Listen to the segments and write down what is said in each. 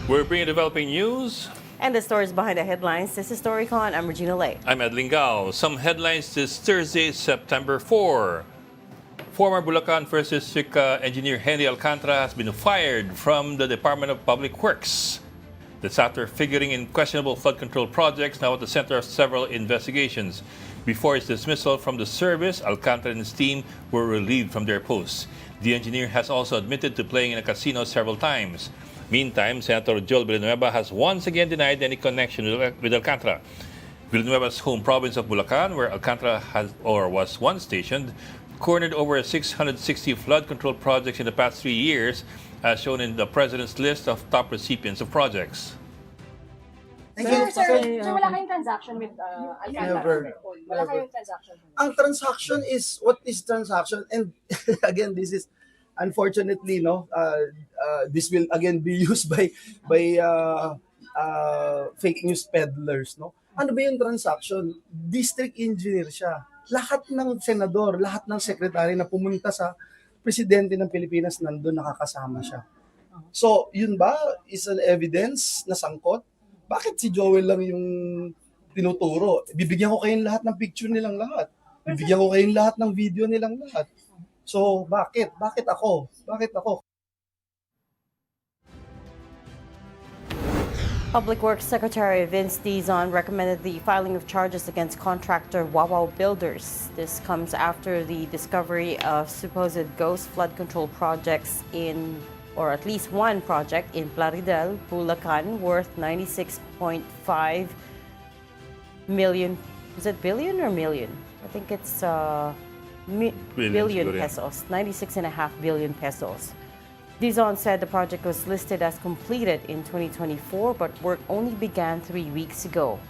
We're bringing developing news. And the stories behind the headlines. This is Storycon. I'm Regina Lay. I'm Ed Lingao. Some headlines this Thursday, September 4. Former Bulacan First District Engineer Henry Alcantara has been fired from the Department of Public Works. That's after figuring in questionable flood control projects, now at the center of several investigations. Before his dismissal from the service, Alcantara and his team were relieved from their posts. The engineer has also admitted to playing in a casino several times. Meantime, Senator Joel Villanueva has once again denied any connection with Alcantara. Villanueva's home province of Bulacan, where Alcantara was once stationed, cornered over 660 flood control projects in the past 3 years, as shown in the President's list of top recipients of projects. Sir, wala kayong transaction with Alcantara? Never. Wala kayong transaction? Ang transaction is, what is transaction? And again, this is, unfortunately, this will again be used by fake news peddlers, no? Ano ba yung transaction? District engineer siya. Lahat ng senador, lahat ng sekretary na pumunta sa presidente ng Pilipinas nandun nakakasama siya. So, yun ba is an evidence na sangkot? Bakit si Joel lang yung tinuturo? Bibigyan ko kayong lahat ng picture nilang lahat. Bibigyan ko kayong lahat ng video nilang lahat. So, bakit? Bakit ako? Bakit ako? Public Works Secretary Vince Dizon recommended the filing of charges against contractor Wawaw Builders. This comes after the discovery of supposed ghost flood control projects or at least one project in Plaridel, Bulacan, worth 96.5 million. Is it billion or million? I think it's billion pesos, 96.5 billion pesos. Dizon said the project was listed as completed in 2024, but work only began 3 weeks ago.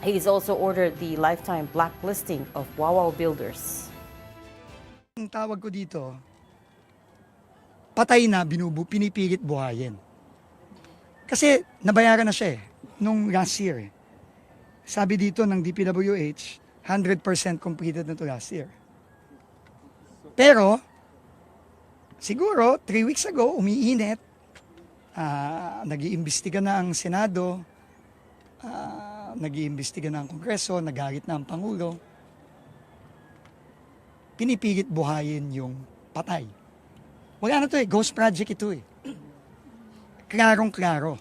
He's also ordered the lifetime blacklisting of Wawaw Builders. Ang tawag ko dito, patay na, pinipilit buhayin. Kasi nabayaran na siya nung last year. Sabi dito ng DPWH, 100% completed na to last year. Pero, siguro, 3 weeks ago, umiinit, nag-iimbestiga na ang Senado, nag-iimbestiga na ang Kongreso, nagalit na ang Pangulo. Pinipilit buhayin yung patay. Wala na to ghost project ito Klarong-klaro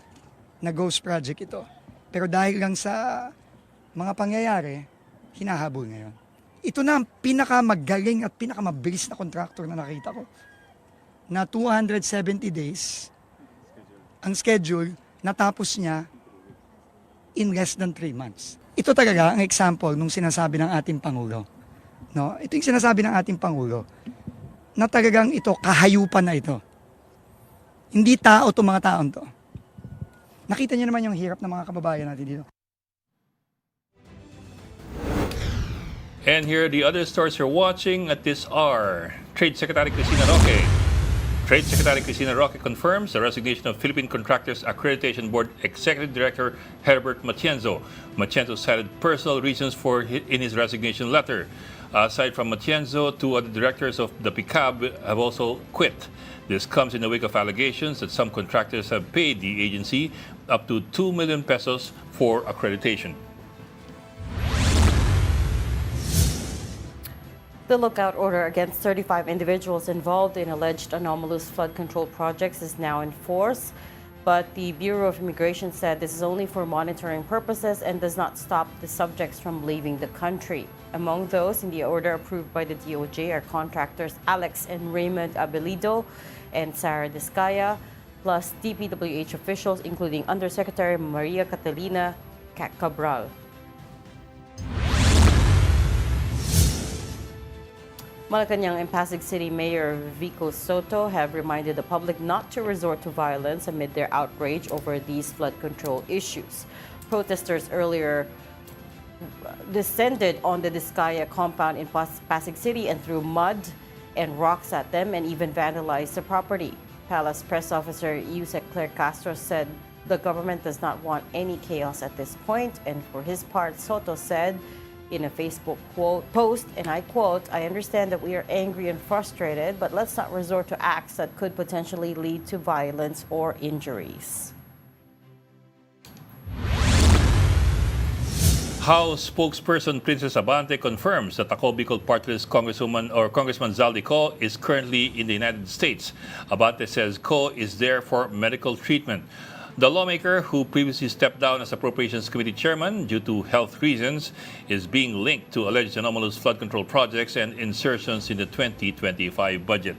na ghost project ito. Pero dahil lang sa mga pangyayari, hinahabol ngayon. Ito na ang pinakamagaling at pinakamabilis na contractor na nakita ko. Na 270 days, ang schedule, natapos niya in less than 3 months. Ito talaga ang example nung sinasabi ng ating Pangulo. No? Ito yung sinasabi ng ating Pangulo na talagang ito, kahayupan na ito. Hindi tao itong mga taon to. Nakita niyo naman yung hirap ng mga kababayan natin dito. And here are the other stories you're watching at this hour. Trade Secretary Cristina Roque. Trade Secretary Cristina Roque confirms the resignation of Philippine Contractors Accreditation Board Executive Director Herbert Matienzo. Matienzo cited personal reasons in his resignation letter. Aside from Matienzo, 2 other directors of the PICAB have also quit. This comes in the wake of allegations that some contractors have paid the agency up to 2 million pesos for accreditation. The lookout order against 35 individuals involved in alleged anomalous flood control projects is now in force, but the Bureau of Immigration said this is only for monitoring purposes and does not stop the subjects from leaving the country. Among those in the order approved by the DOJ are contractors Alex and Raymond Abelido and Sarah Discaya, plus DPWH officials including Undersecretary Maria Catalina Cabral. Malacanang and Pasig City Mayor Vico Soto have reminded the public not to resort to violence amid their outrage over these flood control issues. Protesters earlier descended on the Discaya compound in Pasig City and threw mud and rocks at them and even vandalized the property. Palace Press Officer Yusek Claire Castro said The government does not want any chaos at this point, and for his part, Soto said in a Facebook post, and I quote, "I understand that we are angry and frustrated, but let's not resort to acts that could potentially lead to violence or injuries." House spokesperson Princess Abante confirms that Ako Bicol Party List Congresswoman or Congressman Chel Diokno is currently in the United States. Abante says Ko is there for medical treatment. The lawmaker, who previously stepped down as Appropriations Committee chairman due to health reasons, is being linked to alleged anomalous flood control projects and insertions in the 2025 budget.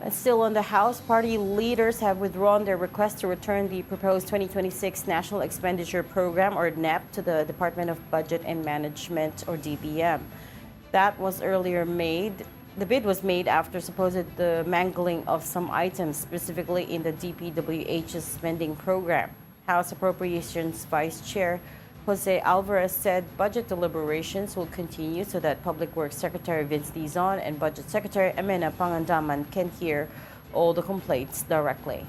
And still on the House, party leaders have withdrawn their request to return the proposed 2026 National Expenditure Program, or NEP, to the Department of Budget and Management, or DBM. That was earlier made. The bid was made after supposed mangling of some items, specifically in the DPWH's spending program. House Appropriations Vice Chair Jose Alvarez said budget deliberations will continue so that Public Works Secretary Vince Dizon and Budget Secretary Emena Pangandaman can hear all the complaints directly.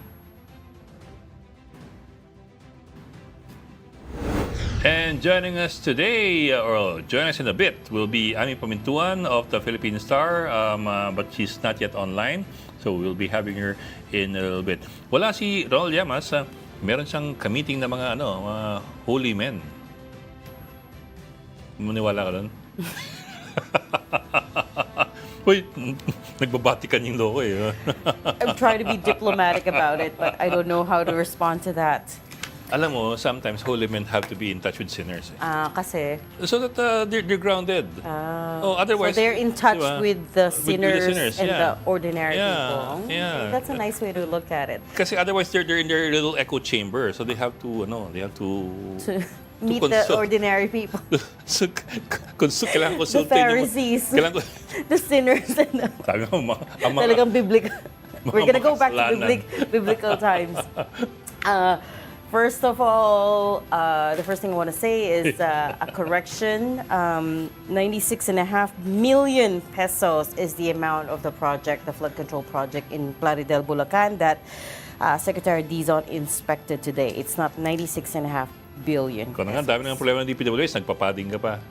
And joining us today, or join us in a bit, will be Ami Pamintuan of the Philippine Star, but she's not yet online. So we'll be having her in a little bit. Wala si Ronald Llamas, meron siyang ka-meeting na mga, mga holy men. Maniwala ka doon? Uy, nagbabatikan yung loko eh. I'm trying to be diplomatic about it, but I don't know how to respond to that. Alam mo, sometimes holy men have to be in touch with sinners. Kasi So that they're grounded. Otherwise, so they're in touch diba? with the sinners, and yeah. the ordinary Yeah, people. yeah. That's a nice way to look at it. Kasi otherwise they're in their little echo chamber, so they have to To meet the consult. ordinary people. So, kailangan The konsultin Pharisees, the sinners, and the sabi mo, ang mga talagang biblical. We're gonna go back to makasalanan. biblical times. First of all, the first thing I want to say is a correction. 96.5 million pesos is the amount of the project, the flood control project in Plaridel, Bulacan, that Secretary Dizon inspected today. It's not 96.5 billion. Kung nga, dami ng problema ng DPWH, nagpapading ka pa.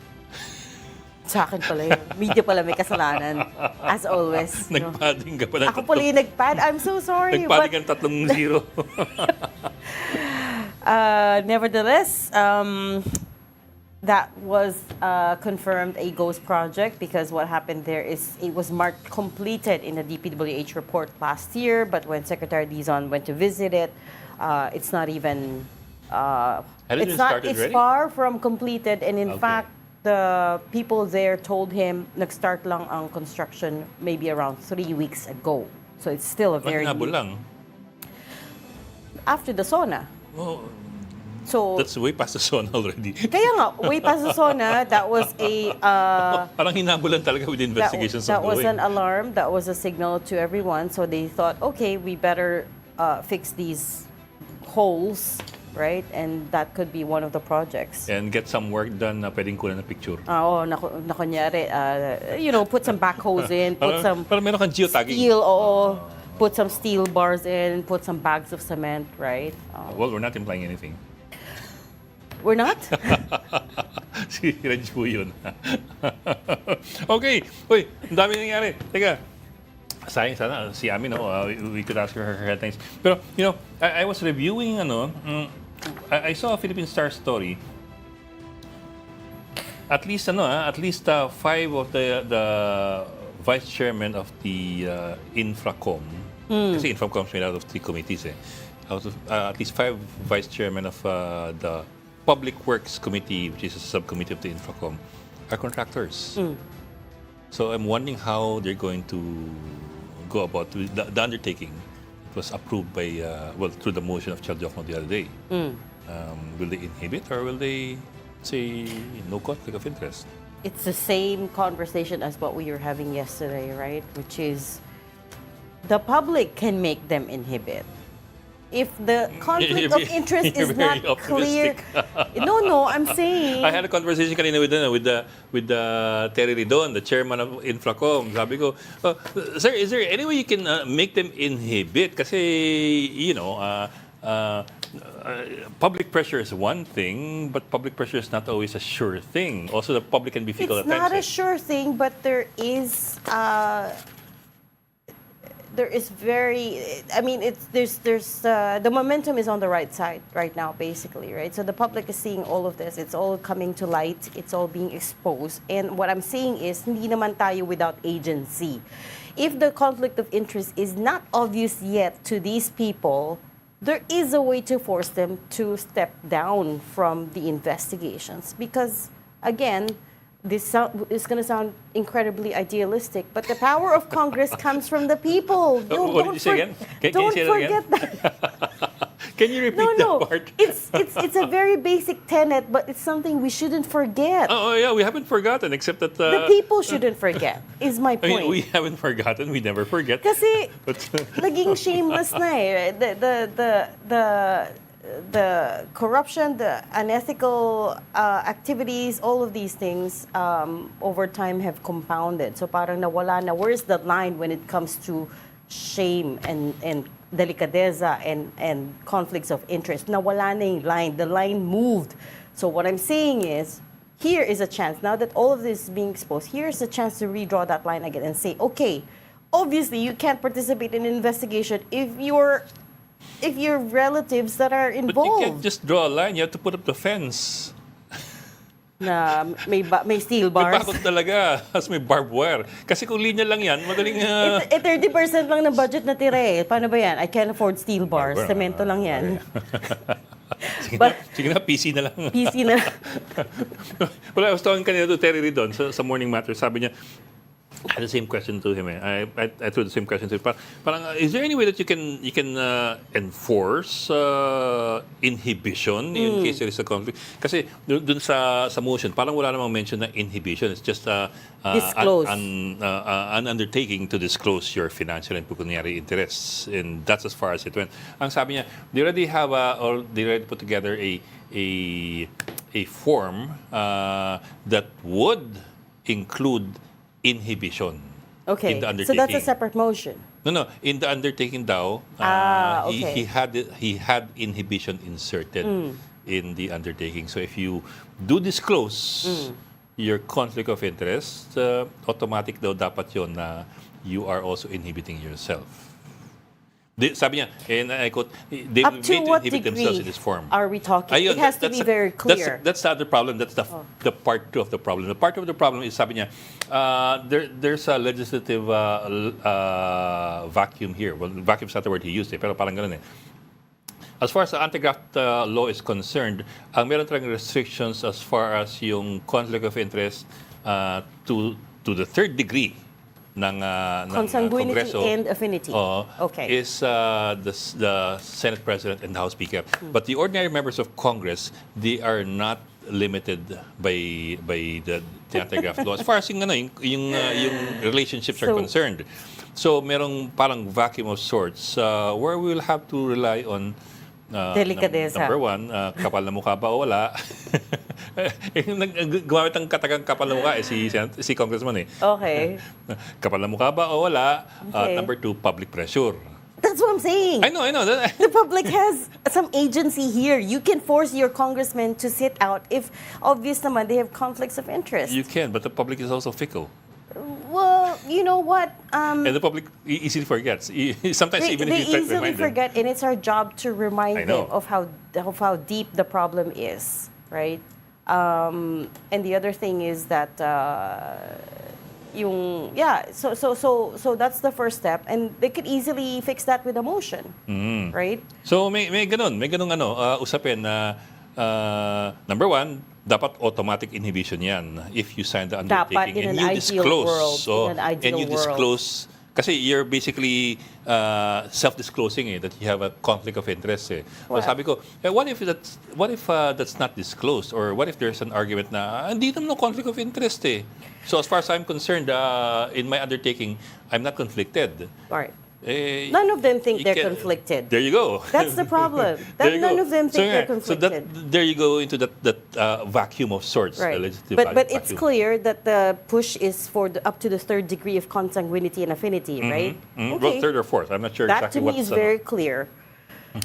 Sa akin pala yun. Media pala may kasalanan. As always. No? Nagpadding ka pa ng Ako pala yung nagpad. I'm so sorry. Nagpadding ka ng 3-0. Nevertheless, that was confirmed a ghost project, because what happened there is it was marked completed in the DPWH report last year, but when Secretary Dizon went to visit it, it's not even. It's It's far from completed, and in Okay. fact, the people there told him nag-start lang ang construction maybe around 3 weeks ago. So it's still a very Mahinabo lang. after the SONA. Oh, So that's way past the zone already. kaya nga, way past the SONA, that was a Parang hinabulan talaga with investigations that was ongoing. an alarm, that was a signal to everyone. So they thought, okay, we better fix these holes, right? And that could be one of the projects. And get some work done na pwedeng kunan ng picture. Na kunyari, put some backhoes in, put some Parang meron kang geotagging. steel, put some steel bars in, put some bags of cement, right? Well, we're not implying anything. We're not? Si Reg po yun. Okay. Uy, ang dami nangyari. Teka, sayang sana si Ami, no? We could ask her headlines. Pero, I was reviewing, I saw a Philippine Star story. At least, 5 of the vice chairman of the Infracom, kasi Infracom is made out of 3 committees, at least 5 vice chairmen of the Public Works Committee, which is a subcommittee of the Infracom, are contractors. So I'm wondering how they're going to go about the undertaking. It was approved by, through the motion of Chel Diokno the other day. Will they inhibit, or will they say no conflict of interest? It's the same conversation as what we were having yesterday, right? Which is the public can make them inhibit. if the conflict of interest you're is not very clear. optimistic. No, I'm saying. I had a conversation kanina with Terry Ridon, the chairman of Infracom. Sabi ko, sir, is there any way you can make them inhibit? Kasi, public pressure is one thing, but public pressure is not always a sure thing. Also, the public can be fickle It's at times. not a sure thing, but there is the momentum is on the right side right now, basically, right? So the public is seeing all of this. It's all coming to light. It's all being exposed. And what I'm saying is, hindi naman tayo without agency. If the conflict of interest is not obvious yet to these people, there is a way to force them to step down from the investigations. Because, again, this is going to sound incredibly idealistic, but the power of Congress comes from the people. What did you say again? Can you say that forget again? that. Can you repeat No. that part? It's a very basic tenet, but it's something we shouldn't forget. Oh, yeah, we haven't forgotten, except that... The people shouldn't forget, is my I point. mean, we haven't forgotten. We never forget. Kasi But, naging shameless na eh. The corruption, the unethical activities, all of these things over time have compounded. So parang nawala na. Where's the line when it comes to shame and delicadeza and conflicts of interest? Nawala na yung line. The line moved. So what I'm saying is, here is a chance. Now that all of this is being exposed, here's a chance to redraw that line again and say, okay, obviously you can't participate in an investigation if your relatives that are but involved. you can't just draw a line. You have to put up the fence. Na may steel May bars. bakod talaga. Tapos may barbed wire. Kasi kung linya lang yan, madaling... 30% lang ng budget na tira eh. Paano ba yan? I can't afford steel bars. Barbed wire. Semento lang yan. Sige na, PC na lang. PC na. Well, I was talking kanina to Terry Ridon sa Morning Matter. Sabi niya, I had the same question to him. I threw the same question to him. Parang, is there any way that you can enforce inhibition in case there is a conflict? Kasi dun sa motion, parang wala namang mention na inhibition. It's just Disclose. an undertaking to disclose your financial and pecuniary interests, and that's as far as it went. Ang sabi niya, they already put together a form that would include inhibition Okay. in the So undertaking. that's a separate motion. No. In the undertaking daw, Okay. he had inhibition inserted in the undertaking. So if you do disclose your conflict of interest, automatic daw dapat yon na you are also inhibiting yourself. Sabi niya, and I quote, they Up made to to what inhibit themselves in degree this form. are we talking? Ayun, It has to be very clear. That's the other problem. That's the part two of the problem. The part of the problem is, sabi niya, there's a legislative vacuum here. Well, vacuum is not the word he used, pero parang ganun eh. As far as the anti-graft law is concerned, ang meron talagang restrictions as far as yung conflict of interest to the third degree ng Consanguinity Kongreso. and affinity. Okay. Is the Senate President and the House Speaker. But the ordinary members of Congress, they are not limited by the anti-graft law as far as yung relationships are So- concerned. So merong parang vacuum of sorts where we will have to rely on Delikadesa. Number one, kapal na mukha ba o wala? Gumamit ang katagang kapal na mukha si Congressman eh. Okay. Kapal na mukha ba o wala? Okay. Number two, public pressure. That's what I'm saying. I know. The public has some agency here. You can force your congressman to sit out if obvious naman they have conflicts of interest. You can, but the public is also fickle. Well, you know what? And the public easily forgets. Sometimes They even if you try to easily remind them. forget, and it's our job to remind I know. them of how deep the problem is, right? And the other thing is that so that's the first step, and they could easily fix that with a motion, right? So may ganun usapin na number one, dapat automatic inhibition yan if you sign the undertaking in and an you ideal disclose. world, So, in an ideal and you world. disclose kasi you're basically self-disclosing that you have a conflict of interest eh. So Well- sabi ko, what if that's not disclosed, or what if there's an argument na hindi naman conflict of interest eh. So as far as I'm concerned, in my undertaking, I'm not conflicted. All right. None of them think you they're can- conflicted. There you go. That's the problem. There you None go. of them think they're So conflicted. there you go into that vacuum of sorts. the Right. legislative But it's vacuum. clear that the push is for up to the third degree of consanguinity and affinity, right? Well, third or fourth. I'm not sure That exactly to me what's is very clear.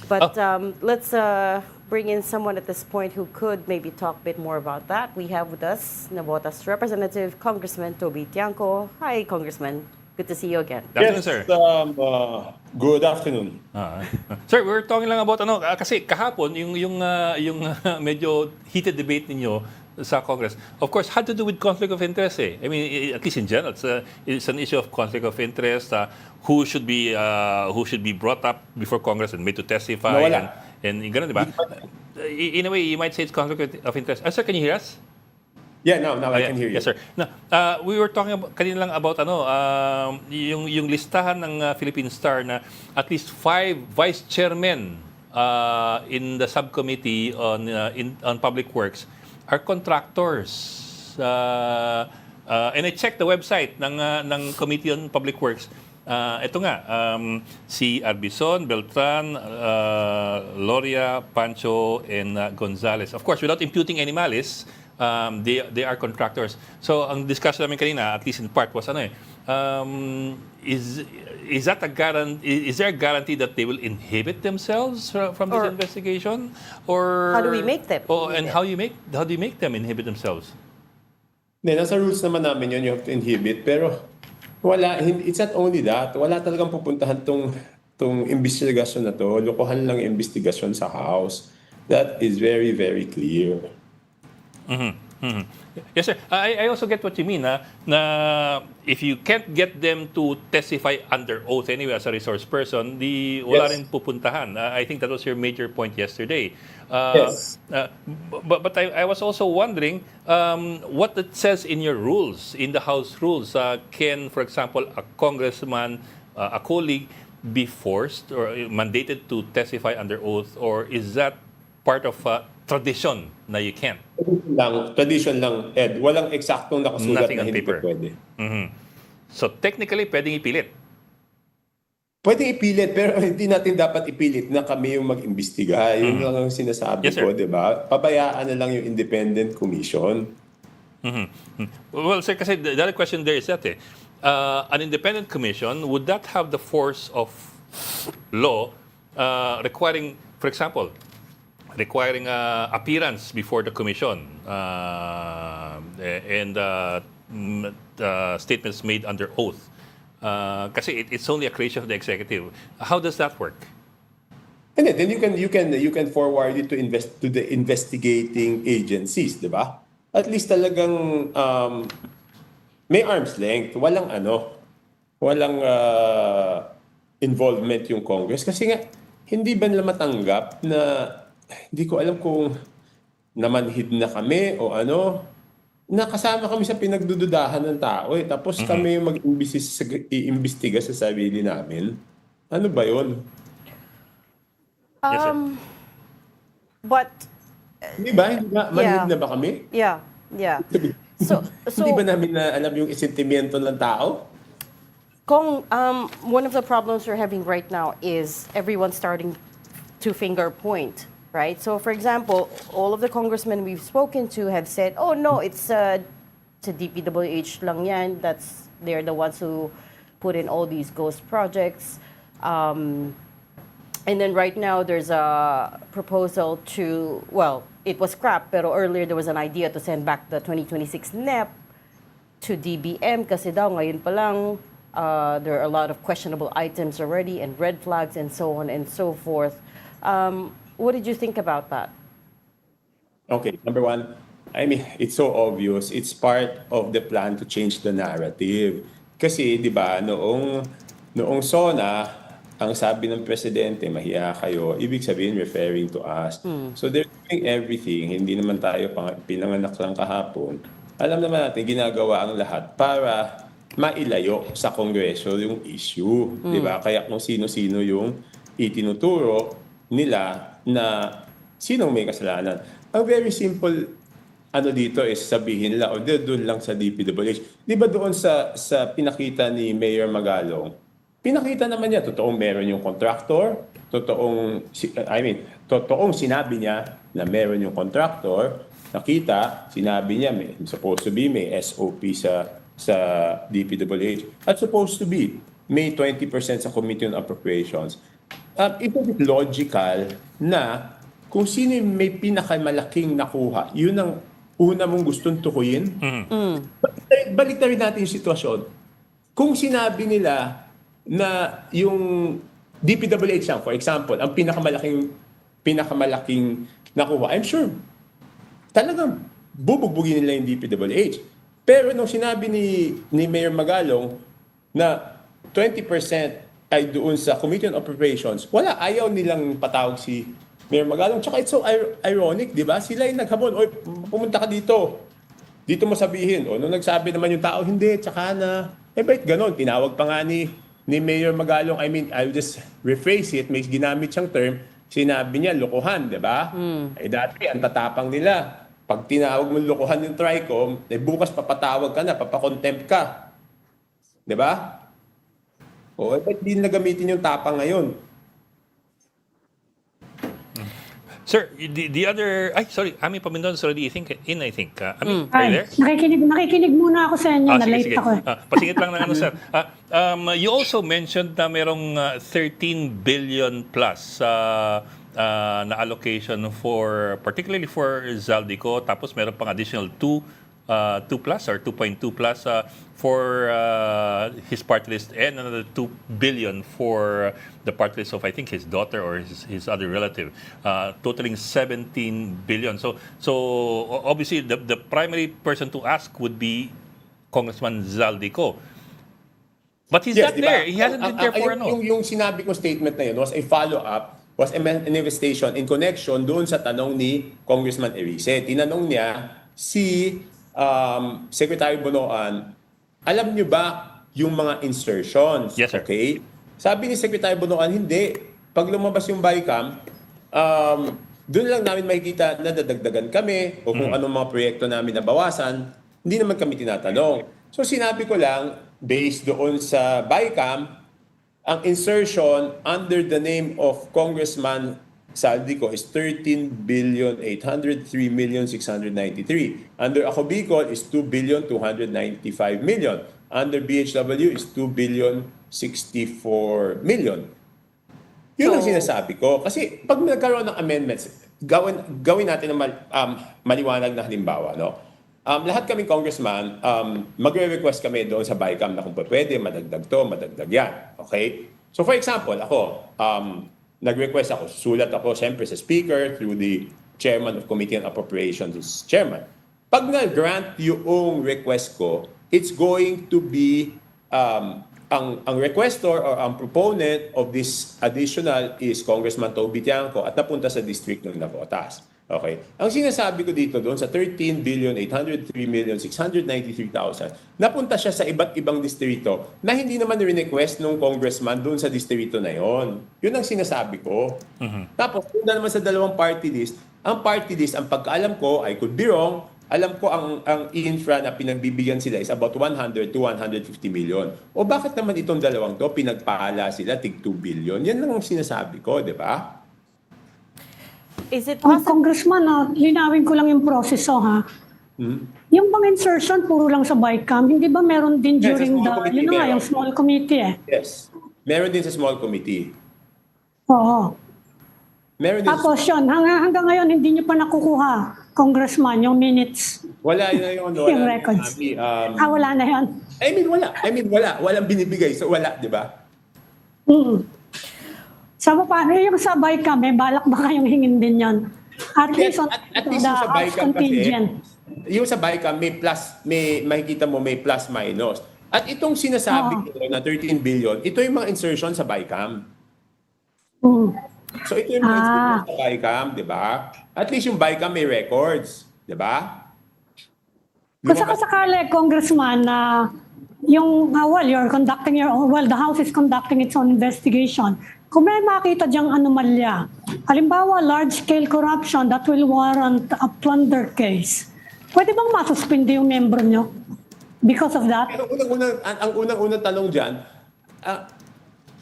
But let's bring in someone at this point who could maybe talk a bit more about that. We have with us Navotas Representative Congressman Toby Tiangco. Hi, Congressman. Good to see you again. Good afternoon, sir. Good afternoon. Sir, we're talking lang about kasi kahapon yung medyo heated debate ninyo sa Congress, of course, had to do with conflict of interest. I mean, at least in general, it's an issue of conflict of interest. Who should be brought up before Congress and made to testify Nawala. and ganun, di ba? In a way, you might say it's conflict of interest. Sir, can you hear us? Yeah, now I can hear you. Yes, sir. Now, we were talking kanina lang about yung listahan ng Philippine Star na at least 5 vice chairmen in the subcommittee on public works are contractors. And I checked the website ng Committee on Public Works. Ito nga, si Arbison, Beltran, Loria, Pancho, and Gonzales. Of course, without imputing any malice, they are contractors. So ang discussion namin kanina, at least in part, was is that a guarantee? Is there a guarantee that they will inhibit themselves from this Or- investigation, or How do we make them Oh, and inhibit? how do you make them inhibit themselves? Hindi, nasa rules naman namin yun, you have to inhibit. Pero it's not only that. Wala talagang pupuntahan tong investigasyon na to. Lokohan lang yung investigasyon sa House. That is very, very clear. Yes, sir. I also get what you mean, na if you can't get them to testify under oath anyway as a resource person, wala Yes. rin pupuntahan. I think that was your major point yesterday. Yes. But I was also wondering what it says in your rules, in the House rules. Can, for example, a congressman, a colleague, be forced or mandated to testify under oath, or is that part of tradition na you can't? Tradition lang, Ed. Walang eksaktong nakasulat Nothing na on hindi paper. pwede. So technically, pwedeng ipilit. Pwede ipilit, pero hindi natin dapat ipilit na kami yung mag-imbestiga. Yun lang ang sinasabi Yes, sir. ko, di ba? Pabayaan na lang yung independent commission. Well, sir, kasi the other question there is that an independent commission, would that have the force of law requiring, for example, requiring appearance before the commission and statements made under oath? Kasi it's only a creation of the executive. How does that work? And then you can forward it to the investigating agencies, di ba? At least talagang may arm's length, walang involvement yung Congress kasi nga hindi ba nila matanggap na hindi ko alam kung namanhid na kami o nakasama kami sa pinagdududahan ng tao tapos kami yung mag-iimbestiga sa sarili namin. Ano ba yun? Yes, sir. But Di ba? Manhid na ba kami? yeah. So Hindi ba namin na alam yung sentimiento ng tao? Kong, one of the problems we're having right now is everyone starting to finger point, right? So, for example, all of the congressmen we've spoken to have said, "Oh no, it's DPWH lang yan. They're the ones who put in all these ghost projects." And then right now there's a proposal it was scrapped, pero earlier there was an idea to send back the 2026 NEP to DBM kasi daw ngayon pa lang there are a lot of questionable items already and red flags and so on and so forth. What did you think about that? Okay, number one, I mean, it's so obvious. It's part of the plan to change the narrative. Kasi, di ba, noong SONA, ang sabi ng presidente, mahiya kayo, ibig sabihin referring to us. So they're doing everything. Hindi naman tayo pinanganak lang kahapon. Alam naman natin, ginagawa ang lahat para mailayo sa Kongreso yung issue. Di ba? Kaya kung sino-sino yung itinuturo nila na sinong may kasalanan. Ang very simple dito is sabihin nila, doon lang sa DPWH. Di ba doon sa pinakita ni Mayor Magalong, pinakita naman niya, totoong meron yung contractor, totoong sinabi niya na meron yung contractor, nakita, sinabi niya, supposed to be may SOP sa DPWH, at supposed to be may 20% sa Committee on Appropriations. Ito is logical na kung sino yung may pinakamalaking nakuha, yun ang una mong gustong tukuyin. Balik na rin natin yung sitwasyon. Kung sinabi nila na yung DPWH lang, for example, ang pinakamalaking nakuha, I'm sure talagang bubugbugin nila yung DPWH. Pero nung sinabi ni Mayor Magalong na 20% ay doon sa Committee on Appropriations, ayaw nilang patawag si Mayor Magalong. Tsaka it's so ironic, di ba? Sila yung naghabol, oy, pumunta ka dito. Dito mo sabihin. O nung nagsabi naman yung tao, hindi, tsaka na. Bakit ganon? Tinawag pa nga ni Mayor Magalong, I'll just rephrase it, may ginamit siyang term, sinabi niya, lokohan, di ba? Dati, ang tatapang nila. Pag tinawag mo lokohan yung TRICOM, bukas papatawag ka na, papakontempt ka. Di ba? O, ba't di nagamitin yung tapang ngayon? Sir, the other... sorry. Ami Pamindon is already, I think. Ami, are you Ay, there? nakikinig muna ako sa inyo. Na-late ako. Pasingit lang ng ano, sir. You also mentioned na merong 13 billion plus na allocation particularly for Zaldico. Tapos meron pang additional 2 plus or 2.2 plus for his party list and another 2 billion for the party list of, I think, his daughter or his other relative, totaling 17 billion. So obviously the primary person to ask would be Congressman Zaldico. But he's not there. He hasn't been there for ano. Yung sinabi kong statement na yun was a follow-up, was a manifestation in connection doon sa tanong ni Congressman Erice. Tinanong niya si Secretary Bonoan, alam niyo ba yung mga insertions? Yes, sir. Okay? Sabi ni Secretary Bonoan, hindi. Pag lumabas yung BICAM, doon lang namin makikita na dadagdagan kami o kung anong mga proyekto namin nabawasan. Hindi naman kami tinatanong. So sinabi ko lang, based doon sa BICAM, ang insertion under the name of Congressman Zaldico is 13,803,693. Under Ako Bicol is 2,295,000,000. Under BHW is 2,064,000,000. Yun ang sinasabi ko. Kasi pag nagkaroon ng amendments, gawin natin ng maliwanag na halimbawa. No? Lahat kaming congressman, magre-request kami doon sa BICAM na kung pwede, madagdag to, madagdag yan. Okay? So for example, ako, nag-request ako, sulat ako siyempre sa speaker through the chairman of Committee on Appropriations, who's chairman. Pag na-grant yung request ko, it's going to be, ang requestor or ang proponent of this additional is Congressman Toby Tiangco at napunta sa district ng Navotas. Okay. Ang sinasabi ko dito doon sa 13,803,693,000, napunta siya sa iba't ibang distrito na hindi naman rin-request ng congressman doon sa distrito na yon. Yun ang sinasabi ko. Tapos, kung naman sa dalawang party list, ang pagkaalam ko, I could be wrong, alam ko ang infra na pinagbibigyan sila is about 100 to 150 million. O bakit naman itong dalawang to, pinagpala sila, tig 2 billion? Yan lang ang sinasabi ko, di ba? Is it Ang possible? congressman, linawin ko lang yung proseso, ha? Yung bang insertion, puro lang sa BICAM, hindi ba meron din Yes, sa during small committee, yung meron. small committee, eh? Yes. Meron din sa small committee. Oo. Meron din Tapos yun, hanggang ngayon, hindi nyo pa nakukuha, congressman, yung minutes, wala yun. Wala yung records. Wala na yun. Wala. Walang binibigay. So, wala, di ba? So, paano yung sa BICAM, balak ba kayong hingin din yun? At least on At least the yung sa House BICAM contingent. kasi, yung sa BICAM, makikita mo may plus minus. At itong sinasabi ko na 13 billion, ito yung mga insertion sa BICAM. So ito yung mga insertion sa BICAM, di ba? At least yung BICAM may records, di ba? Kung sakasakali, Congressman, na the House is conducting its own investigation. Kung may makita diyang anomalya, halimbawa large-scale corruption that will warrant a plunder case, pwede bang masuspindi yung membro nyo because of that? Pero ang unang-unang tanong dyan,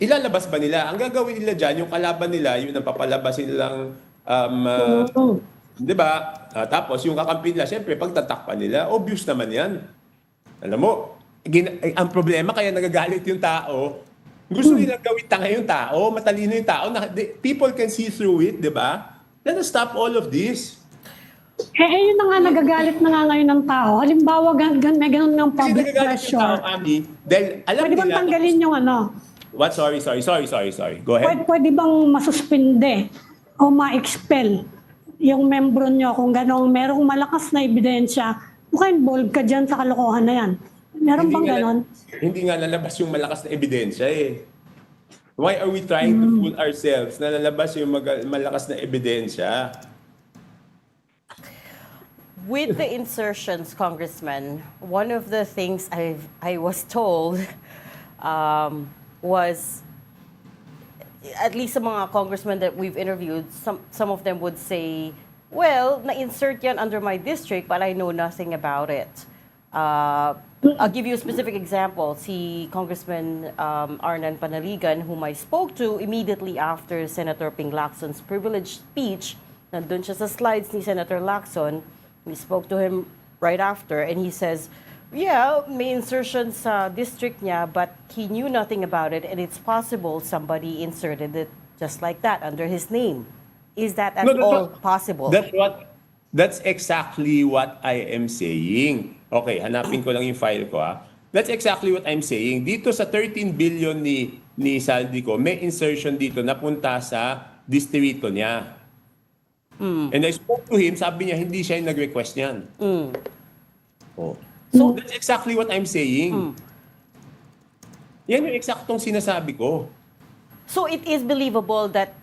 ilalabas ba nila? Ang gagawin nila dyan, yung kalaban nila, yun ang papalabasin nilang, Oo. di ba? Tapos yung kakampi nila, syempre, pagtatakpan nila, obvious naman yan. Alam mo, ang problema, kaya nagagalit yung tao, gusto nilang gawin tanga yung tao, matalino yung tao, people can see through it, di ba? Let us stop all of this. Yun na nga, nagagalit na nga ngayon ng tao. Halimbawa, may ganun ng Kasi public nagagalit yung tao, pressure. Ami, dahil alam Pwede bang nila... tanggalin yung ano? What? Sorry. Go ahead. Pwede bang masuspinde o ma-expel yung membro nyo kung gano'ng merong malakas na ebidensya, involved ka dyan sa kalokohan na yan. Meron bang ganon? Hindi nga lalabas yung malakas na ebidensya eh. Why are we trying to fool ourselves na lalabas yung malakas na ebidensya? With the insertions, Congressman, one of the things I was told was, at least sa mga congressmen that we've interviewed, some of them would say, well, na-insert yan under my district, but I know nothing about it. I'll give you a specific example. Si Congressman Arnan Panaligan, whom I spoke to immediately after Senator Ping Lacson's privileged speech, nandun siya sa slides ni Senator Lacson. We spoke to him right after, and he says, yeah, may insertion sa district niya, but he knew nothing about it, and it's possible somebody inserted it just like that under his name. Is that at all possible? That's exactly what I am saying. Okay, hanapin ko lang yung file ko ha. That's exactly what I'm saying. Dito sa 13 billion ni Saldico, may insertion dito na punta sa distrito niya. And I spoke to him, sabi niya hindi siya yung nag-request niyan. Oh. So that's exactly what I'm saying. Yan yung eksaktong sinasabi ko. So it is believable that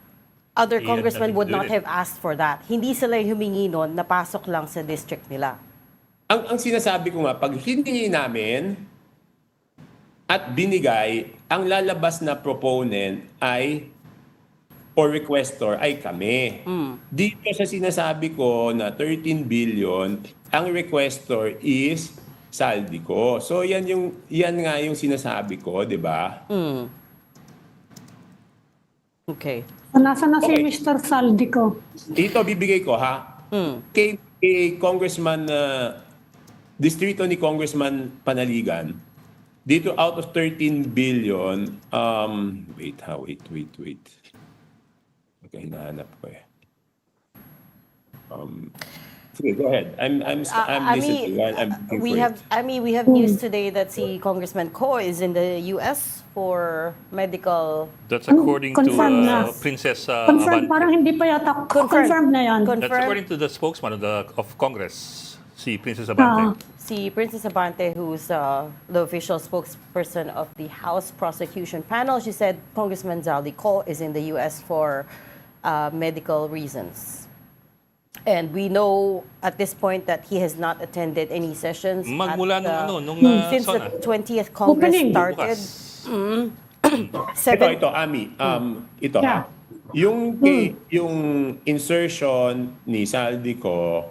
other He had congressmen nothing would to do not with it. have asked for that. Hindi sila yung humingi nun, napasok lang sa district nila. Ang sinasabi ko nga, pag hindi namin at binigay, ang lalabas na proponent ay or requestor ay kami. Dito sa sinasabi ko na 13 billion, ang requestor is Saldico. So yan nga yung sinasabi ko, 'di ba? Okay. Nasa na si Okay. Mr. Saldico? Ito bibigay ko ha. Kay Congressman distrito ni Congressman Panaligan. Dito out of 13 billion, wait. Okay, hinahanap ko eh. Sige, go ahead. I'm listening. I'm looking for it. We have news today that si Congressman Ko is in the US for medical. That's according to Confirm na. Princess Confirmed, Abante. parang hindi pa yata confirmed na yan. That's according to the spokesman of Congress, si Princess Abante. Si Princess Abante, who's the official spokesperson of the House Prosecution Panel, she said Congressman Zaldi Ko is in the US for medical reasons. And we know at this point that he has not attended any sessions Magmula since SONA. the 20th Congress Opening. started. Ito, Ami. Ito ha. Yung insertion ni Saldico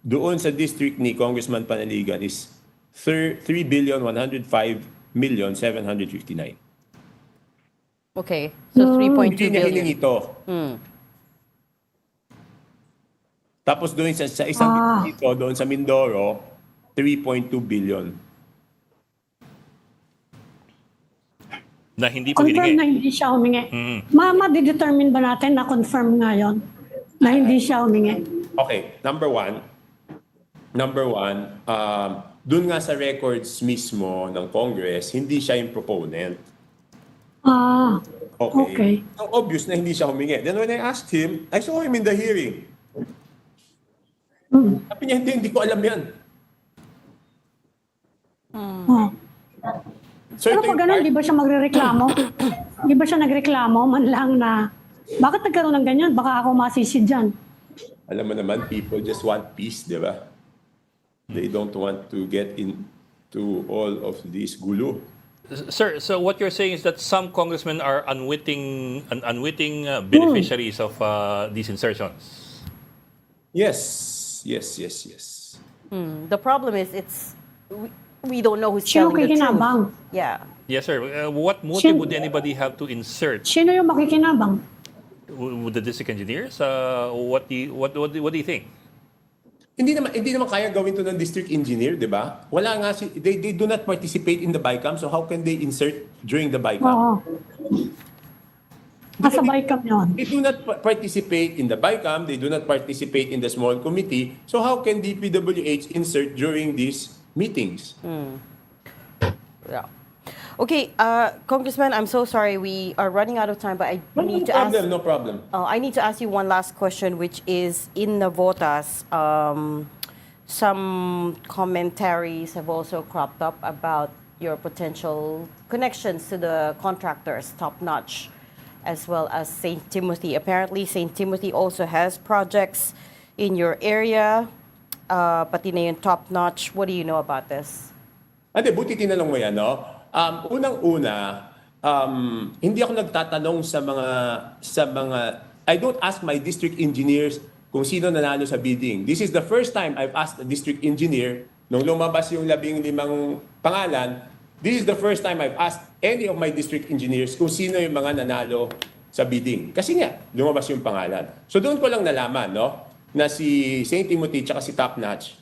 doon sa district ni Congressman Panaligan is 3,105,759,000. Okay, so 3.2 Hindi niya billion. hiningi ito. Tapos doon sa isang distrito, doon sa Mindoro, 3.2 billion. Na hindi po Confirm na hiningi. hindi siya humingi. Ma-determine ba natin na confirm ngayon na hindi siya humingi? Okay, number one, doon nga sa records mismo ng Congress, hindi siya yung proponent. Okay. So obvious na hindi siya humingi. Then when I asked him, I saw him in the hearing. Sabi niya, hindi ko alam yan. So Pero ito pag yung ganun, part- di ba siya magrereklamo? Di ba siya nagreklamo man lang na, bakit nagkaroon ng ganyan? Baka ako masisi dyan. Alam mo naman, people just want peace, di ba? They don't want to get into all of this gulo. Sir, so what you're saying is that some congressmen are unwitting beneficiaries of these insertions. Yes. The problem is we don't know who's Sino telling the truth. kikinabang? Yeah. Yes, sir. What motive Shin- would anybody have to insert? Sino yung makikinabang? Would the district engineers? What do you think? Hindi naman kaya gawin to ng district engineer, 'di ba? Wala nga they do not participate in the BICAM, so how can they insert during the BICAM? Oo. Kasabay kami yun. They do not participate in the BICAM, they do not participate in the small committee. So how can DPWH insert during these meetings? Yeah. Okay, Congressman, I'm so sorry. We are running out of time, but I need to ask. No problem. I need to ask you one last question, which is in Navotas, some commentaries have also cropped up about your potential connections to the contractors, Top Notch, as well as St. Timothy. Apparently, St. Timothy also has projects in your area, pati na yung Top Notch. What do you know about this? Ate, buti tinanong mo yan, no? Unang-una, hindi ako nagtatanong sa mga, I don't ask my district engineers kung sino nanalo sa bidding. This is the first time I've asked a district engineer, nung lumabas yung 15 pangalan, this is the first time I've asked any of my district engineers kung sino yung mga nanalo sa bidding. Kasi nga, lumabas yung pangalan. So doon ko lang nalaman, no? Na si St. Timothy tsaka si Top Notch,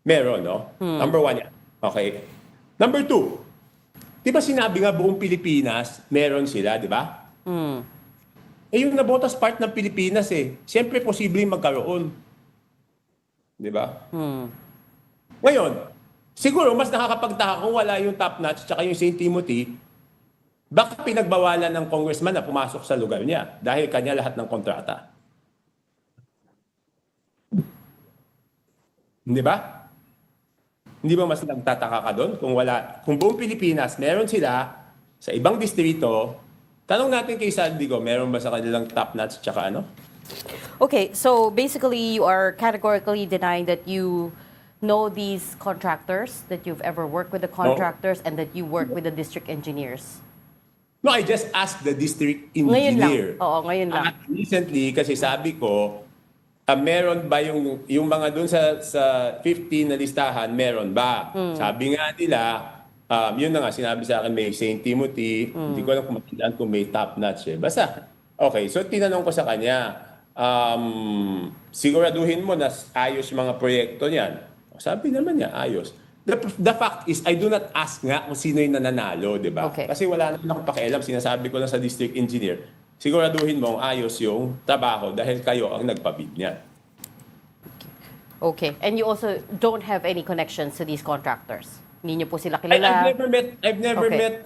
meron, no? Number 1 yan. Okay. Number 2, di ba sinabi nga buong Pilipinas, meron sila, di ba? Eh yung Navotas part ng Pilipinas siyempre posibleng magkaroon. Di ba? Ngayon, siguro mas nakakapagtaka kung wala yung Top Notch tsaka yung St. Timothy, baka pinagbawalan ng congressman na pumasok sa lugar niya dahil kanya lahat ng kontrata. Di ba? Hindi ba mas nagtataka ka doon kung buong Pilipinas meron sila sa ibang distrito? Tanong natin kay Saldigo, meron ba sa kanilang Top Notch tsaka ano? Okay, so basically you are categorically denying that you know these contractors, that you've ever worked with the contractors, and that you work with the district engineers. No, I just asked the district Ngayon lang. engineer. Oo, ngayon lang. At recently, kasi sabi ko, meron ba yung mga dun sa 15 na listahan, meron ba? Sabi nga nila, yun na nga, sinabi sa akin may St. Timothy, hindi ko alam kung may Top Notch Basta, okay, so tinanong ko sa kanya, siguraduhin mo na ayos mga proyekto niyan. Sabi naman niya, ayos. The fact is, I do not ask nga kung sino yung nananalo, di ba? Okay. Kasi wala naman akong pakialam, sinasabi ko lang sa district engineer, siguraduhin mo ayos yung trabaho dahil kayo ang nagpabid niya. Okay, and you also don't have any connections to these contractors? Hindi niyo po sila kilala? I've never Okay. met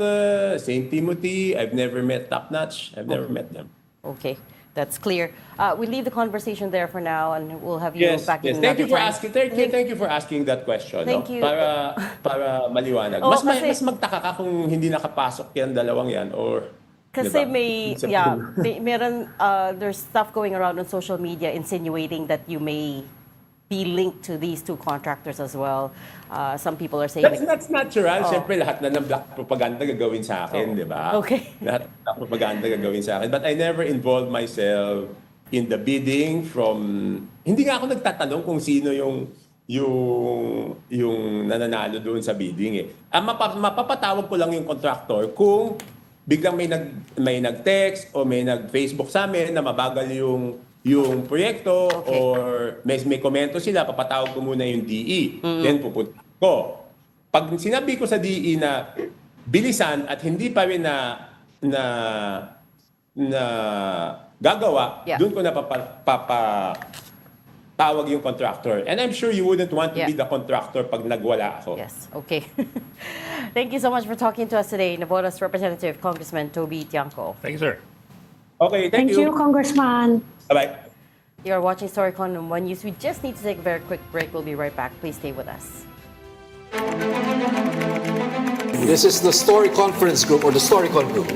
St. Timothy. I've never met Top Notch. I've never met them. Okay, that's clear. We leave the conversation there for now, and we'll have you Yes, back yes. in Thank you for another time. asking. Thank you for asking that question. Thank you. Para maliwanag. Oo, Mas kasi- magtaka ka kung hindi nakapasok yan dalawang yan or Kasi diba? meron, there's stuff going around on social media insinuating that you may be linked to these two contractors as well. Some people are saying... That's natural. Siyempre, lahat na ng black propaganda gagawin sa akin, di ba? Okay. Lahat ng black propaganda gagawin sa akin. But I never involved myself in the bidding from... Hindi nga ako nagtatanong kung sino yung nananalo doon sa bidding mapapatawag ko lang yung contractor kung biglang may nag-text o may nag-Facebook sa amin na mabagal yung proyekto or may komento sila, papatawag ko muna yung DE. Then pupunta ko. Pag sinabi ko sa DE na bilisan at hindi pa rin na gagawa, Yeah. doon ko na tawag yung contractor. And I'm sure you wouldn't want to be the contractor pag nagwala ako. Yes, okay. Thank you so much for talking to us today, Navotas Representative Congressman Toby Tiangco. Thank you, sir. Okay, thank Thank you, Congressman. Bye-bye. You're watching Storycon on One News. We just need to take a very quick break. We'll be right back. Please stay with us. This is the Story Conference Group or the Storycon Group.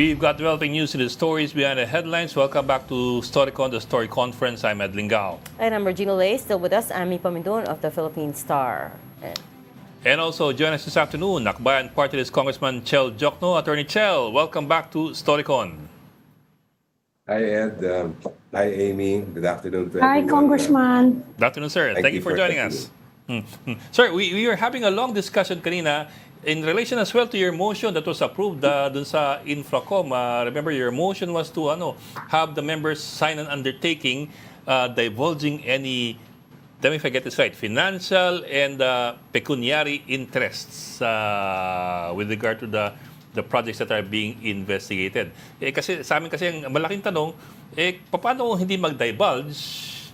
We've got developing news in the stories behind the headlines. Welcome back to Storycon, the Story Conference. I'm Ed Lingao. And I'm Regina Lay. Still with us, Ami Pamindon of the Philippine Star. And also join us this afternoon, Akbayan Party List Congressman Chel Diokno. Attorney Chel, welcome back to Storycon. Hi, Ed. Hi, Amy. Good afternoon to Hi, everyone. Congressman. Good afternoon, sir. Thank you for joining us. Sir, we were having a long discussion kanina in relation as well to your motion that was approved dun sa Infracom. Remember, your motion was to have the members sign an undertaking divulging any, let me if I get this right, financial and pecuniary interests with regard to the projects that are being investigated. Kasi sa amin kasi ang malaking tanong, paano hindi mag-divulge,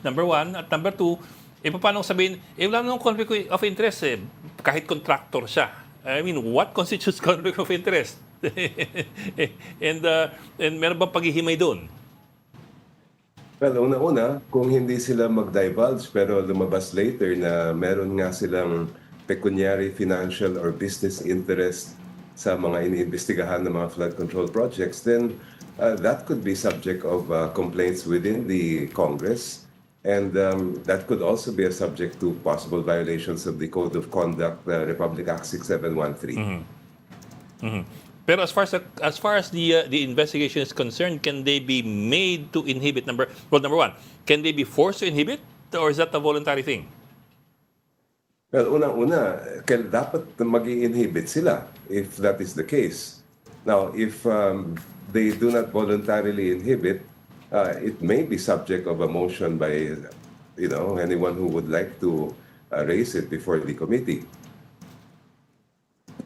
number one, at number two, paano sabihin, wala namang conflict of interest kahit contractor siya. I mean, what constitutes conflict of interest? and meron bang paghihimay doon? Well, una-una, kung hindi sila mag-divulge pero lumabas later na meron nga silang pecuniary, financial, or business interest sa mga iniimbestigahan ng mga flood control projects, then that could be subject of complaints within the Congress. And that could also be a subject to possible violations of the Code of Conduct, Republic Act 6713. Pero as far as the investigation is concerned, can they be made to inhibit? Number one, can they be forced to inhibit, or is that a voluntary thing? Well, unang-una, dapat mag-i-inhibit sila if that is the case. Now, if they do not voluntarily inhibit, it may be subject of a motion by, anyone who would like to raise it before the committee.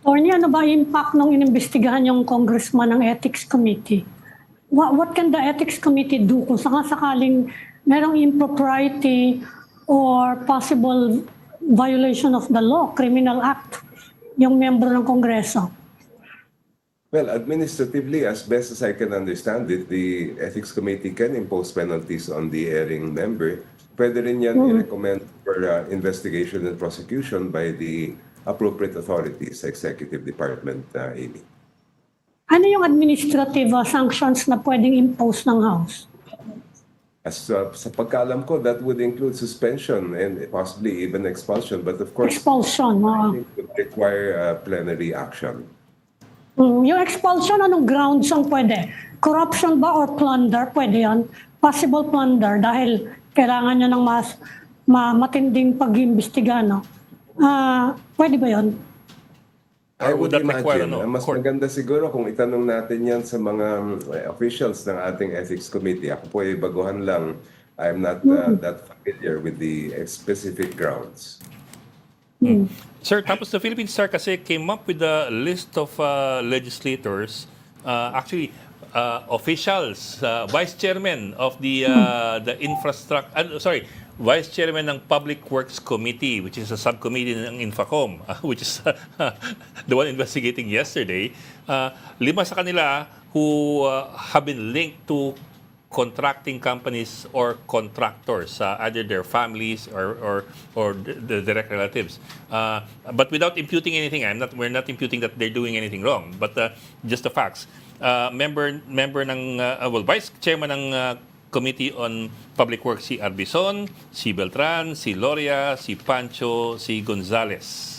Attorney, ano ba impact nung inimbestigahan yung congressman ng Ethics Committee? What can the Ethics Committee do kung sakaling merong impropriety or possible violation of the law, criminal act, yung membro ng Kongreso? Well, administratively, as best as I can understand it, the Ethics Committee can impose penalties on the erring member. Pwede rin yan i-recommend for investigation and prosecution by the appropriate authorities, Executive Department, Amy. Ano yung administrative sanctions na pwedeng impose ng House? Sa pagkaalam ko, that would include suspension and possibly even expulsion. But of course, Expulsion. it would require plenary action. Yung expulsion, anong grounds ang pwede? Corruption ba or plunder? Pwede yan. Possible plunder dahil kailangan nyo ng mas matinding pag-iimbestiga, no? Pwede ba yun? I would that require, imagine. Mas maganda siguro kung itanong natin yan sa mga officials ng ating Ethics Committee. Ako po ay baguhan lang. I'm not that familiar with the specific grounds. Sir, tapos the Philippine Star kasi came up with a list of legislators, officials, vice chairman of the vice chairman ng Public Works Committee, which is a subcommittee ng Infacom, which is the one investigating yesterday. 5 sa kanila who have been linked to contracting companies or contractors, either their families or the direct relatives. But without imputing anything, we're not imputing that they're doing anything wrong, but just the facts. Member ng vice chairman ng Committee on Public Works si Arbison, si Beltran, si Loria, si Pancho, si Gonzales.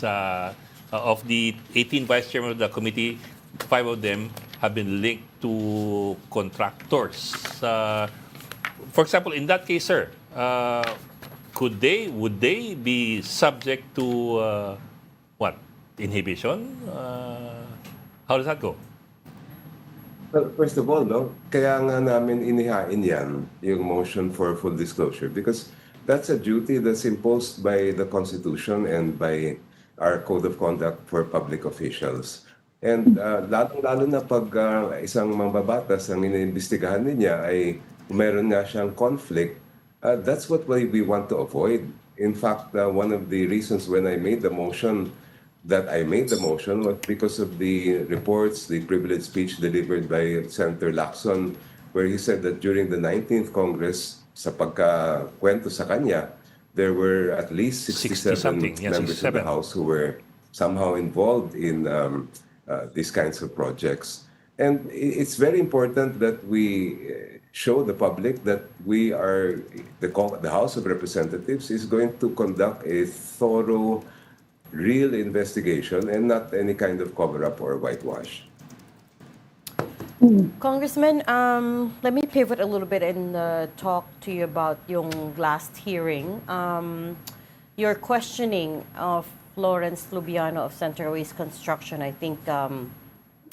Of the 18 vice chairman of the committee, 5 of them have been linked to contractors. For example, in that case, sir, would they be subject to inhibition? How does that go? Well, first of all, kaya nga namin inihain yan, yung motion for full disclosure, because that's a duty that's imposed by the Constitution and by our Code of Conduct for public officials. And lalo na pag isang mambabatas ang iniimbestigahan niya ay meron nga siyang conflict, that's what we want to avoid. In fact, one of the reasons when I made the motion was because of the reports, the privileged speech delivered by Senator Lacson, where he said that during the 19th Congress, sa pagkakwento sa kanya, there were at least 67 60-something, yeah, members of 67. the House who were somehow involved in these kinds of projects. And it's very important that we show the public that we are, the House of Representatives is going to conduct a thorough, real investigation and not any kind of cover-up or whitewash. Congressman, let me pivot a little bit and talk to you about yung last hearing. Your questioning of Lawrence Lubiano of Central Waste Construction, I think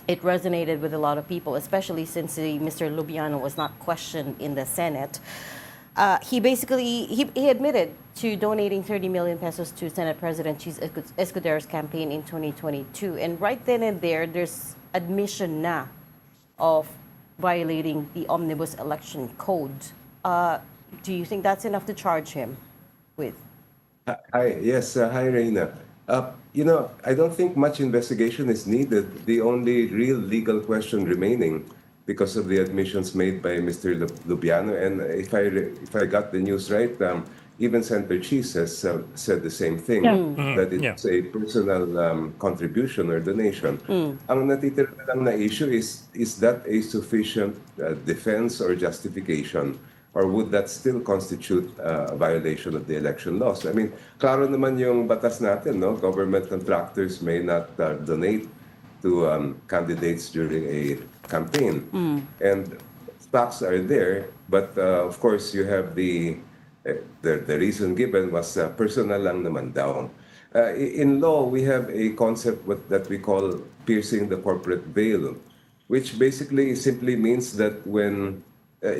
it resonated with a lot of people, especially since Mr. Lubiano was not questioned in the Senate. He basically, he admitted to donating 30 million pesos to Senate President Cheese Escudero's campaign in 2022. And right then and there's admission na of violating the Omnibus Election Code. Do you think that's enough to charge him with? Hi, Reina. I don't think much investigation is needed. The only real legal question remaining, because of the admissions made by Mr. Lubiano, and if I got the news right, even Senator Cheese has said the same thing, that it's a personal contribution or donation. Ang natitira lang na issue is that a sufficient defense or justification? Or would that still constitute a violation of the election laws? I mean, klaro naman yung batas natin, no? Government contractors may not donate to candidates during a campaign. And facts are there, but of course you have the reason given was personal lang naman daw. In law, we have a concept that we call piercing the corporate veil, which basically simply means that when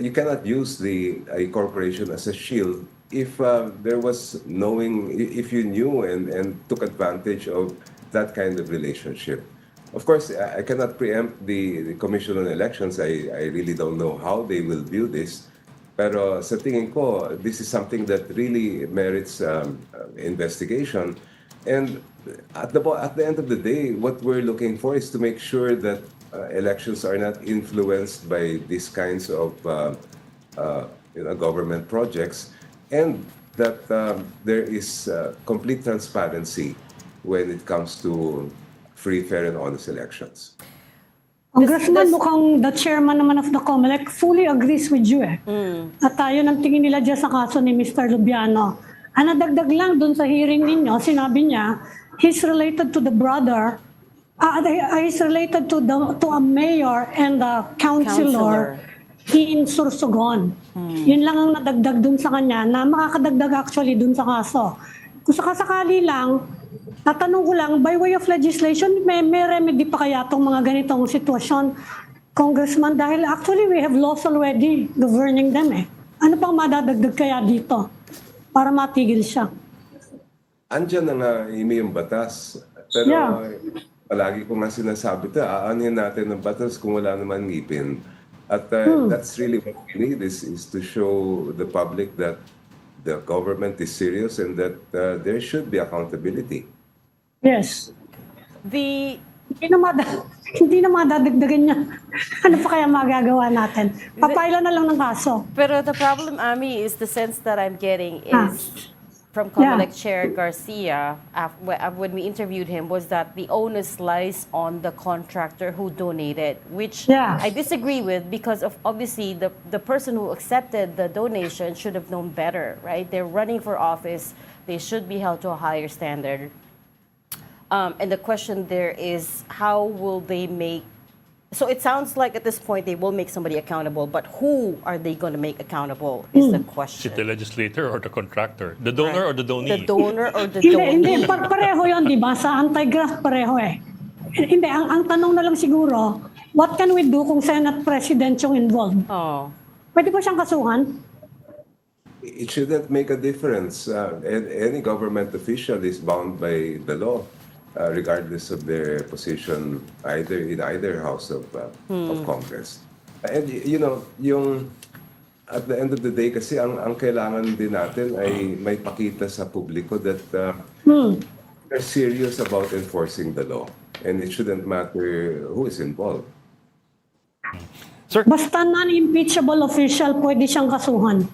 you cannot use a corporation as a shield if if you knew and took advantage of that kind of relationship. Of course, I cannot preempt the Commission on Elections. I really don't know how they will view this. Pero sa tingin ko, this is something that really merits investigation. And at the end of the day, what we're looking for is to make sure that elections are not influenced by these kinds of government projects, and that there is complete transparency when it comes to free, fair, and honest elections. Congressman, mukhang the chairman naman of the COMELEC fully agrees with you At tayo ng tingin nila dyan sa kaso ni Mr. Lubiano. Ang nadagdag lang dun sa hearing ninyo, sinabi niya, he's related to the brother, he's related to a mayor and a councilor in Sursogon. Yun lang ang nadagdag dun sa kanya na makakadagdag actually dun sa kaso. Kung sakasakali lang, tatanong ko lang, by way of legislation, may remedy pa kaya itong mga ganitong sitwasyon, Congressman? Dahil actually we have laws already governing them Ano pang madadagdag kaya dito para matigil siya? Andyan na nga yung batas. Pero palagi ko nga sinasabi ito, aanhin natin ng batas kung wala naman ngipin. At that's really what we need is to show the public that the government is serious and that there should be accountability. Yes. Hindi na madadagdagan niya. Ano pa kaya magagawa natin? Papaila na lang ng kaso. Pero the problem, Ami, is the sense that I'm getting is from COMELEC Chair Garcia, when we interviewed him, was that the onus lies on the contractor who donated, which I disagree with because of obviously the person who accepted the donation should have known better, right? They're running for office. They should be held to a higher standard. And the question there is, how will they make... So it sounds like at this point they will make somebody accountable, but who are they going to make accountable is the question. Is it the legislator or the contractor? The donor or the donee? The donor or the donee? Hindi, pareho yun, di ba? Sa anti-graft pareho Hindi, ang tanong na lang siguro, what can we do kung Senate President yung involved? Pwede ba siyang kasuhan? It shouldn't make a difference. Any government official is bound by the law, regardless of their position in either house of Congress. And yung at the end of the day kasi ang kailangan din natin ay may pakita sa publiko that they're serious about enforcing the law, and it shouldn't matter who is involved. Sir? Basta non-impeachable official, pwede siyang kasuhan.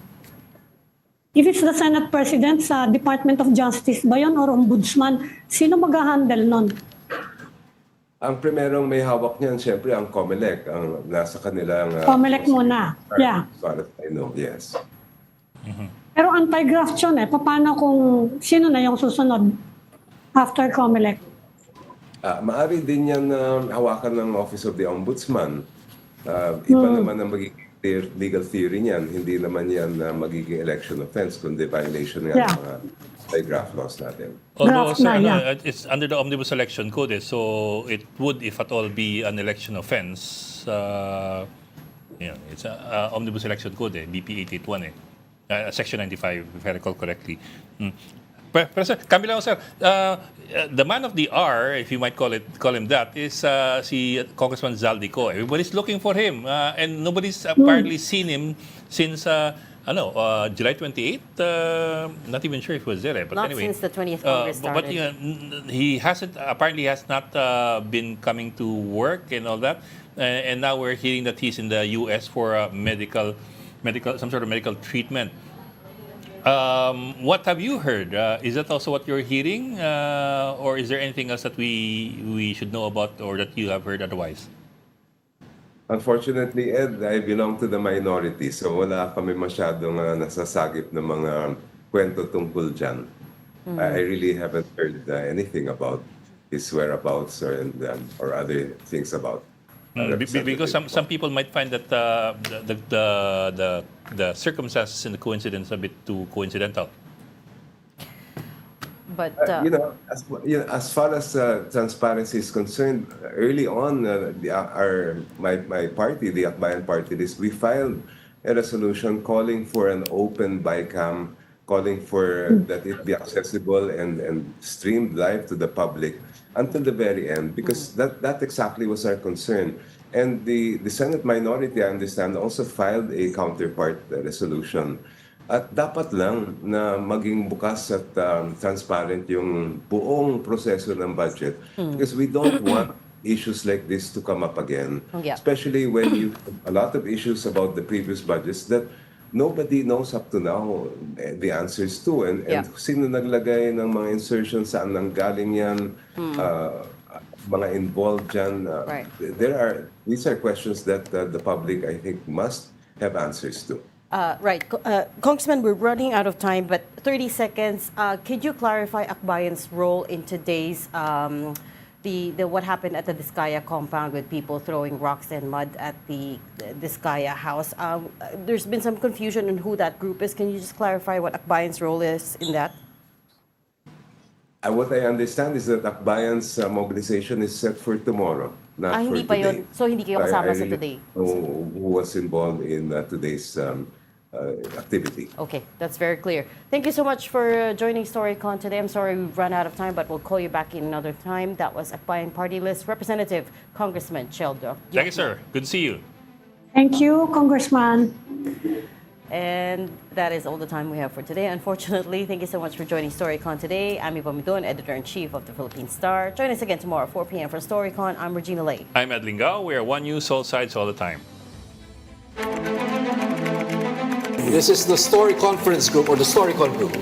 If it's the Senate President, sa Department of Justice ba yun or Ombudsman, sino mag-handle nun? Ang primerong may hawak niyan, siyempre, ang COMELEC, ang nasa kanilang... COMELEC muna. Yeah. As far as I know, yes. Pero anti-graft yun eh. Paano kung sino na yung susunod after COMELEC? Maari din yan hawakan ng Office of the Ombudsman. Iba naman ang magiging legal theory niyan. Hindi naman yan magiging election offense, kundi violation nga ng mga anti-graft laws natin. Although, Draft na, sir, it's under the Omnibus Election Code, so it would, if at all, be an election offense. It's Omnibus Election Code, BP 881, Section 95, if I recall correctly. Pero sir, kami lang, sir, the man of the hour, if you might call him that, is si Congressman Zaldico. Everybody's looking for him, and nobody's apparently seen him since July 28th. Not even sure if he was there, but Not anyway. since the 20th Congress started. But he has not been coming to work and all that, and now we're hearing that he's in the U.S. for some sort of medical treatment. What have you heard? Is that also what you're hearing, or is there anything else that we should know about, or that you have heard otherwise? Unfortunately, Ed, I belong to the minority, so wala kami masyadong nasasagip ng mga kwento tungkol dyan. I really haven't heard anything about his whereabouts or other things about. Because some people might find that the circumstances and the coincidence a bit too coincidental. But as far as transparency is concerned, early on, my party, the Akbayan Party List, we filed a resolution calling for an open BICAM, calling for that it be accessible and streamed live to the public until the very end, because that exactly was our concern. And the Senate minority, I understand, also filed a counterpart resolution. At dapat lang na maging bukas at transparent yung buong proseso ng budget, because we don't want issues like this to come up again. Especially when a lot of issues about the previous budgets that nobody knows up to now the answers to. And sino naglagay ng mga insertions, saan nanggaling yan, mga involved dyan. These are questions that the public, I think, must have answers to. Right. Congressman, we're running out of time, but 30 seconds. Could you clarify Akbayan's role in today's, what happened at the Diskaya compound with people throwing rocks and mud at the Diskaya house? There's been some confusion on who that group is. Can you just clarify what Akbayan's role is in that? What I understand is that Akbayan's mobilization is set for tomorrow, not for hindi pa today. yun. So hindi kayo kasama sa today? Who was involved in today's activity. Okay, that's very clear. Thank you so much for joining Storycon today. I'm sorry we've run out of time, but we'll call you back in another time. That was Akbayan Party List Representative Congressman Chel Diokno. Thank you, sir. Good to see you. Thank you, Congressman. And that is all the time we have for today, unfortunately. Thank you so much for joining Storycon today. I'm Ivo Midon, Editor-in-Chief of the Philippine Star. Join us again tomorrow, 4 p.m. for Storycon. I'm Regina Lay. I'm Ed Lingao. We are One News, all sides, all the time. This is the Story Conference Group or the Storycon Group.